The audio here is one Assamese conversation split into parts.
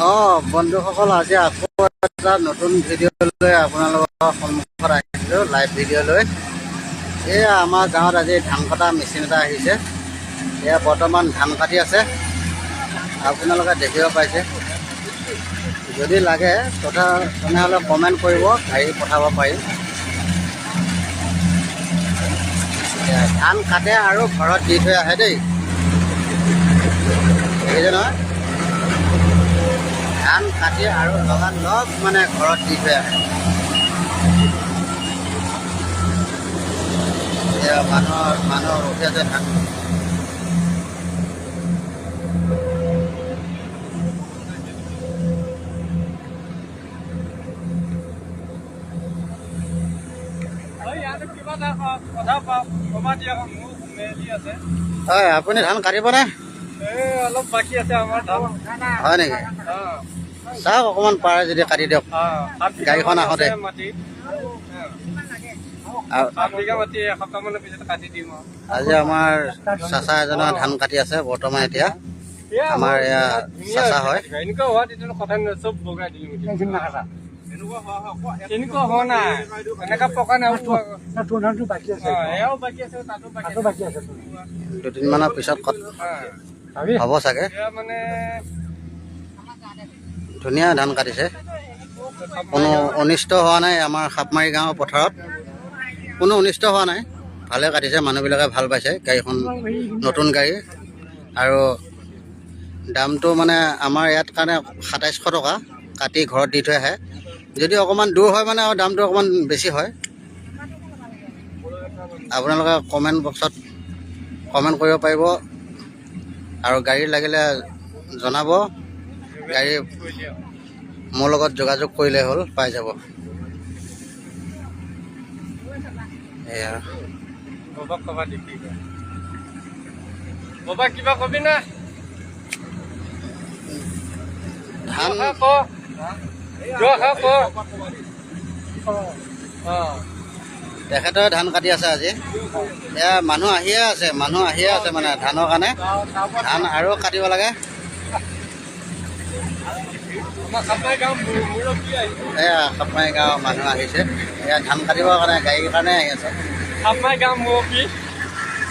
বন্ধুসকল, আজি আকৌ এটা নতুন ভিডিঅ' লৈ আপোনালোকৰ সন্মুখত আহিছোঁ, লাইভ ভিডিঅ' লৈ। এয়া আমাৰ গাঁৱত আজি ধান কটা মেচিন এটা আহিছে। এয়া বৰ্তমান ধান কাটি আছে, আপোনালোকে দেখিব পাইছে। যদি লাগে তেনেহ'লে কমেণ্ট কৰিব, গাড়ী পঠাব পাৰিম। ধান কাটে আৰু ঘৰত দি থৈ আহে দেই, দেখিছে নহয়। ধান কাটি আৰু লগালগ মানে ঘৰত দি থৈ আহে। মানুহ ৰখি আছে ধান। হয়, আপুনি ধান কাটিবনে? অলপ বাকী আছে আমাৰ ধান। হয় নেকি? চাওক অকণমান পাৰে যদি কাটি দিয়ক, গাড়ীখন আহোঁতে। আজি আমাৰ চাচা এজনৰ ধান কাটি আছে বৰ্তমান। এতিয়া আমাৰ এয়া চাচা হয়। এনেকুৱা হোৱা তেতিয়া কথা নাই, চব বগাই দিলো। এনেকুৱা হোৱা নাই, এনেকা পকা নাই। দুদিনমানৰ পিছত হ'ব চাগে। মানে ধুনীয়া ধান কাটিছে, কোনো অনিষ্ট হোৱা নাই। আমাৰ সাপমাৰী গাঁৱৰ পথাৰত কোনো অনিষ্ট হোৱা নাই, ভালে কাটিছে। মানুহবিলাকে ভাল পাইছে গাড়ীখন, নতুন গাড়ী। আৰু দামটো মানে আমাৰ ইয়াত কাৰণে 2700 টকা, কাটি ঘৰত দি থৈ আহে। যদি অকণমান দূৰ হয় মানে আৰু দামটো অকণমান বেছি হয়। আপোনালোকে কমেণ্ট বক্সত কমেণ্ট কৰিব পাৰিব, আৰু গাড়ী লাগিলে জনাব। গাড়ী মোৰ লগত যোগাযোগ কৰিলে হ'ল, পাই যাব। এয়া কিবা কবি না ধান তেখেতে ধান কাটি আছে আজি। এয়া মানুহ আহিয়ে আছে মানে ধানৰ কাৰণে। ধান আৰু কাটিব লাগে। এয়া সাপমাৰী গাঁৱৰ মানুহ আহিছে, এয়া ধান কাটিবৰ কাৰণে, গাড়ীৰ কাৰণে আহি আছে। সাপমাৰী গাঁও মুৰব্বী,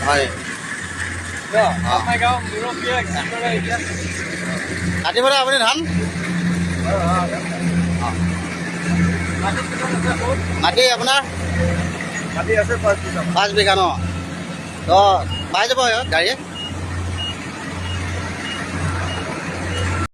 হয়, কাটিবলৈ আপুনি ধান মাটি আপোনাৰ মাটি আছে 5 বিঘা। 5 বিঘা ন? তো পাই যাব গাড়ীয়ে।